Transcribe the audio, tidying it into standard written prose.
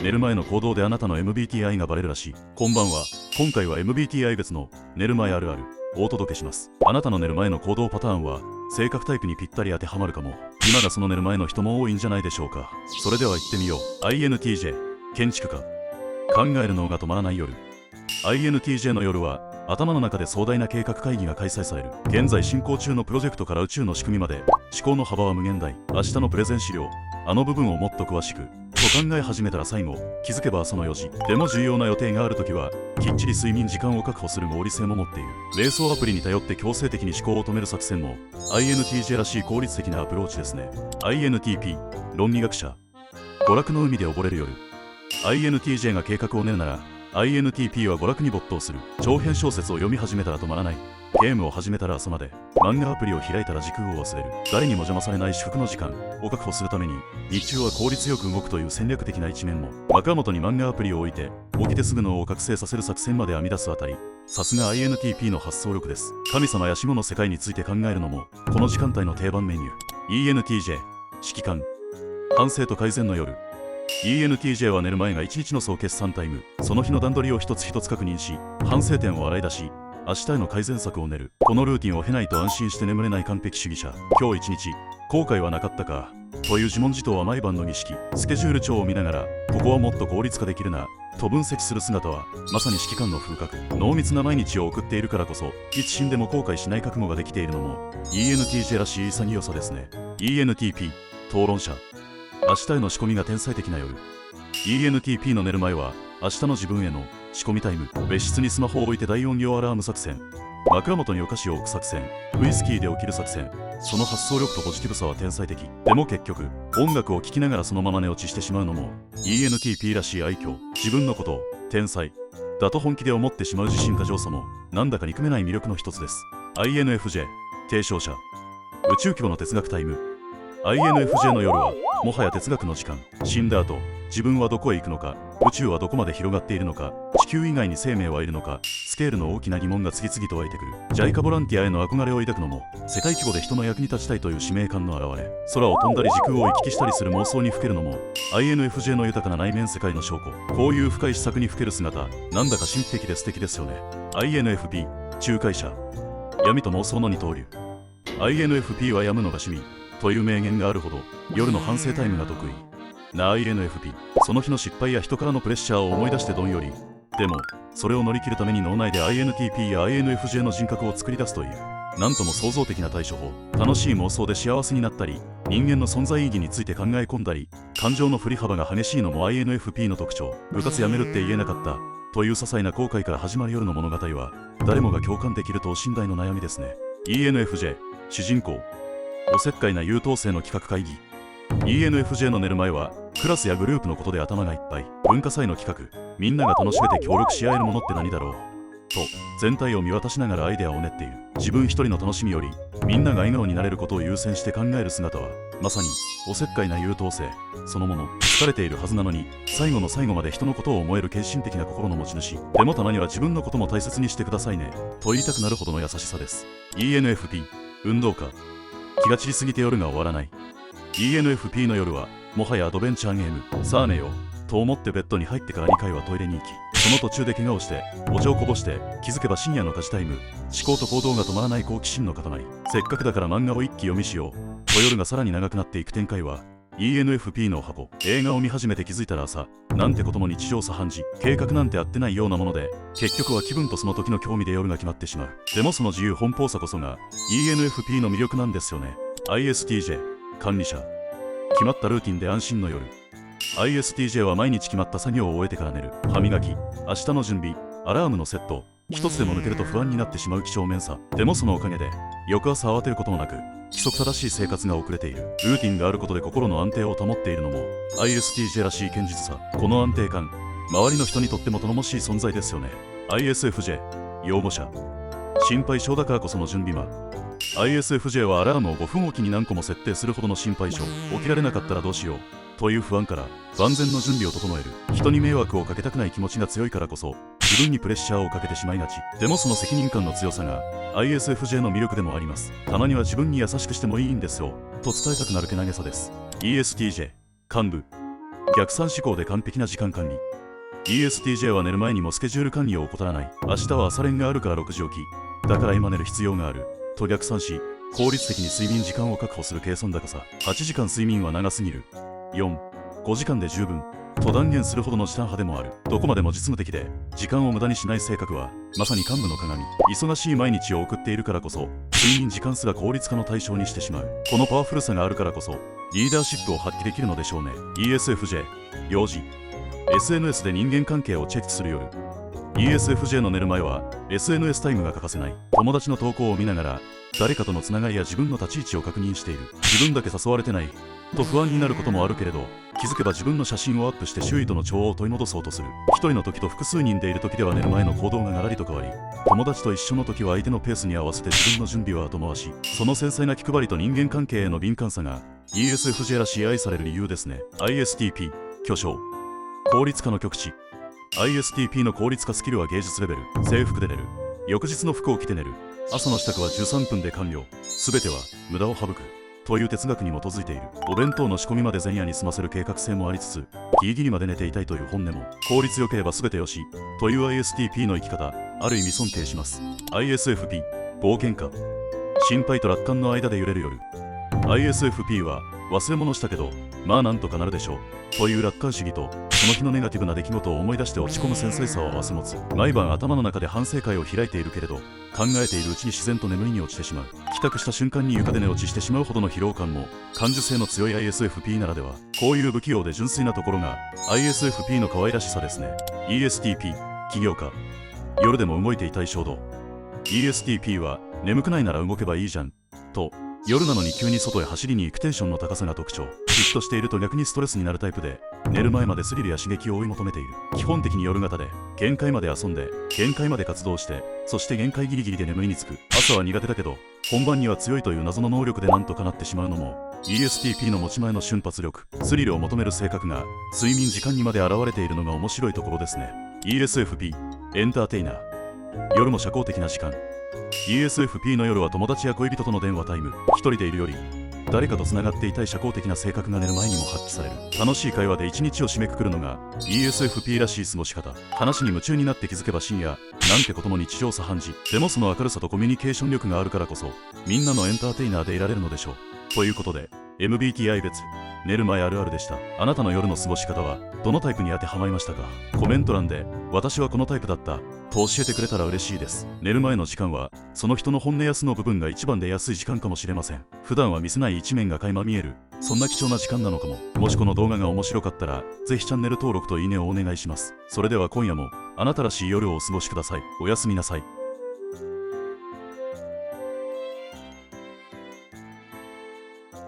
寝る前の行動であなたの MBTI がバレるらしい。こんばんは。今回は MBTI 別の寝る前あるあるをお届けします。あなたの寝る前の行動パターンは性格タイプにぴったり当てはまるかも。今がその寝る前の人も多いんじゃないでしょうか。それでは行ってみよう。 INTJ 建築家。考える脳が止まらない夜。 INTJ の夜は頭の中で壮大な計画会議が開催される。現在進行中のプロジェクトから宇宙の仕組みまで思考の幅は無限大。明日のプレゼン資料、あの部分をもっと詳しくと考え始めたら最後気づけばその4時。でも重要な予定があるときはきっちり睡眠時間を確保する合理性も持っている。瞑想アプリに頼って強制的に思考を止める作戦も INTJ らしい効率的なアプローチですね。 INTP 論理学者。娯楽の海で溺れる夜。 INTJ が計画を練るなら INTP は娯楽に没頭する。長編小説を読み始めたら止まらない。ゲームを始めたら朝まで。漫画アプリを開いたら時空を忘れる。誰にも邪魔されない至福の時間を確保するために日中は効率よく動くという戦略的な一面も。枕元に漫画アプリを置いて起きてすぐ脳を覚醒させる作戦まで編み出すあたり、さすが INTP の発想力です。神様や死後の世界について考えるのもこの時間帯の定番メニュー。 ENTJ 指揮官。反省と改善の夜。ENTJ は寝る前が一日の総決算タイム。その日の段取りを一つ一つ確認し反省点を洗い出し明日への改善策を練る。このルーティンを経ないと安心して眠れない完璧主義者。今日一日後悔はなかったかという自問自答は毎晩の儀式。スケジュール帳を見ながらここはもっと効率化できるなと分析する姿はまさに指揮官の風格。濃密な毎日を送っているからこそいつ死んでも後悔しない覚悟ができているのも ENTJ らしい潔さですね。 ENTP 討論者。明日への仕込みが天才的な夜。 ENTP の寝る前は明日の自分への仕込みタイム。別室にスマホを置いて大音量アラーム作戦。枕元にお菓子を置く作戦。ウイスキーで起きる作戦。その発想力とポジティブさは天才的。でも結局音楽を聴きながらそのまま寝落ちしてしまうのも ENTP らしい愛嬌。自分のことを天才だと本気で思ってしまう自信過剰さもなんだか憎めない魅力の一つです。 INFJ 提唱者。宇宙規模の哲学タイム。 INFJ の夜はもはや哲学の時間。死んだ後自分はどこへ行くのか、宇宙はどこまで広がっているのか、地球以外に生命はいるのか、スケールの大きな疑問が次々と湧いてくる。JICA ボランティアへの憧れを抱くのも世界規模で人の役に立ちたいという使命感の表れ。空を飛んだり時空を行き来したりする妄想にふけるのも INFJ の豊かな内面世界の証拠。こういう深い思索にふける姿なんだか神秘的で素敵ですよね。 INFP 仲介者。闇と妄想の二刀流。 INFP は病むのが趣味という名言があるほど夜の反省タイムが得意な INFP。 その日の失敗や人からのプレッシャーを思い出してどんより。でもそれを乗り切るために脳内で INTP や INFJ の人格を作り出すというなんとも創造的な対処法。楽しい妄想で幸せになったり人間の存在意義について考え込んだり感情の振り幅が激しいのも INFP の特徴。部活やめるって言えなかったという些細な後悔から始まる夜の物語は誰もが共感できる等身大の悩みですね。 ENFJ 主人公。おせっかいな優等生の企画会議。 ENFJ の寝る前はクラスやグループのことで頭がいっぱい。文化祭の企画、みんなが楽しめて協力し合えるものって何だろうと全体を見渡しながらアイデアを練っている。自分一人の楽しみよりみんなが笑顔になれることを優先して考える姿はまさにおせっかいな優等生そのもの。疲れているはずなのに最後の最後まで人のことを思える献身的な心の持ち主。でもたまには自分のことも大切にしてくださいねと言いたくなるほどの優しさです。 ENFP 運動家。気が散りすぎて夜が終わらない。 ENFP の夜はもはやアドベンチャーゲーム。さあ寝ようと思ってベッドに入ってから2回はトイレに行きその途中で怪我をしてお茶をこぼして気づけば深夜の家事タイム。思考と行動が止まらない好奇心の塊。せっかくだから漫画を一気読みしようと夜がさらに長くなっていく展開は ENFP の箱。映画を見始めて気づいたら朝なんてことも日常茶飯事。計画なんてあってないようなもので結局は気分とその時の興味で夜が決まってしまう。でもその自由奔放さこそが ENFP の魅力なんですよね。 ISTJ 管理者。決まったルーティンで安心の夜。 ISTJ は毎日決まった作業を終えてから寝る。歯磨き、明日の準備、アラームのセット、一つでも抜けると不安になってしまう几帳面さ。でもそのおかげで翌朝慌てることもなく規則正しい生活が送れている。ルーティンがあることで心の安定を保っているのも ISTJ らしい堅実さ。この安定感周りの人にとっても頼もしい存在ですよね。 ISFJ 養護者。心配性だからこその準備間。ISFJ はアラームを5分おきに何個も設定するほどの心配性。起きられなかったらどうしようという不安から万全の準備を整える。人に迷惑をかけたくない気持ちが強いからこそ自分にプレッシャーをかけてしまいがち。でもその責任感の強さが ISFJ の魅力でもあります。たまには自分に優しくしてもいいんですよと伝えたくなるけなげさです。 ESTJ 幹部。逆算思考で完璧な時間管理。 ESTJ は寝る前にもスケジュール管理を怠らない。明日は朝練があるから6時起き、だから今寝る必要があると逆算し、効率的に睡眠時間を確保する計算高さ。8時間睡眠は長すぎる。4、5時間で十分と断言するほどの時短派でもある。どこまでも実務的で時間を無駄にしない性格はまさに幹部の鏡。忙しい毎日を送っているからこそ睡眠時間すら効率化の対象にしてしまう。このパワフルさがあるからこそリーダーシップを発揮できるのでしょうね。 ESFJ 用事。 SNS で人間関係をチェックする夜。 ESFJ の寝る前は SNS タイムが欠かせない。友達の投稿を見ながら誰かとのつながりや自分の立ち位置を確認している。自分だけ誘われてないと不安になることもあるけれど、気づけば自分の写真をアップして周囲との調和を取り戻そうとする。一人の時と複数人でいる時では寝る前の行動がガラリと変わり、友達と一緒の時は相手のペースに合わせて自分の準備は後回し。その繊細な気配りと人間関係への敏感さが ESFJ らしい愛される理由ですね。 ISTP 巨匠。効率化の極致。 ISTP の効率化スキルは芸術レベル。制服で寝る。翌日の服を着て寝る。朝の支度は13分で完了。全ては無駄を省くという哲学に基づいている。お弁当の仕込みまで前夜に済ませる計画性もありつつ、ギリギリまで寝ていたいという本音も。効率よければ全てよしという ISTP の生き方、ある意味尊敬します。 ISFP 冒険家。心配と楽観の間で揺れる夜。 ISFP は忘れ物したけどまあなんとかなるでしょうという楽観主義と、その日のネガティブな出来事を思い出して落ち込む繊細さを併せ持つ。毎晩頭の中で反省会を開いているけれど、考えているうちに自然と眠りに落ちてしまう。帰宅した瞬間に床で寝落ちしてしまうほどの疲労感も感受性の強い ISFP ならでは。こういう不器用で純粋なところが ISFP の可愛らしさですね。 ESTP 起業家。夜でも動いていたい衝動。 ESTP は眠くないなら動けばいいじゃんと、夜なのに急に外へ走りに行くテンションの高さが特徴。じっとしていると逆にストレスになるタイプで、寝る前までスリルや刺激を追い求めている。基本的に夜型で、限界まで遊んで限界まで活動して、そして限界ギリギリで眠りにつく。朝は苦手だけど本番には強いという謎の能力でなんとかなってしまうのも ESTP の持ち前の瞬発力。スリルを求める性格が睡眠時間にまで現れているのが面白いところですね。 ESFP エンターテイナー。夜も社交的な時間。ESFP の夜は友達や恋人との電話タイム。一人でいるより誰かとつながっていたい社交的な性格が寝る前にも発揮される。楽しい会話で一日を締めくくるのが ESFP らしい過ごし方。話に夢中になって気づけば深夜なんてことも日常茶飯事。でもその明るさとコミュニケーション力があるからこそみんなのエンターテイナーでいられるのでしょう。ということで MBTI 別寝る前あるあるでした。あなたの夜の過ごし方はどのタイプに当てはまりましたか？コメント欄で私はこのタイプだったと教えてくれたら嬉しいです。寝る前の時間はその人の本音や素の部分が一番出やすい時間かもしれません。普段は見せない一面が垣間見える、そんな貴重な時間なのかも。もしこの動画が面白かったらぜひチャンネル登録といいねをお願いします。それでは今夜もあなたらしい夜をお過ごしください。おやすみなさい。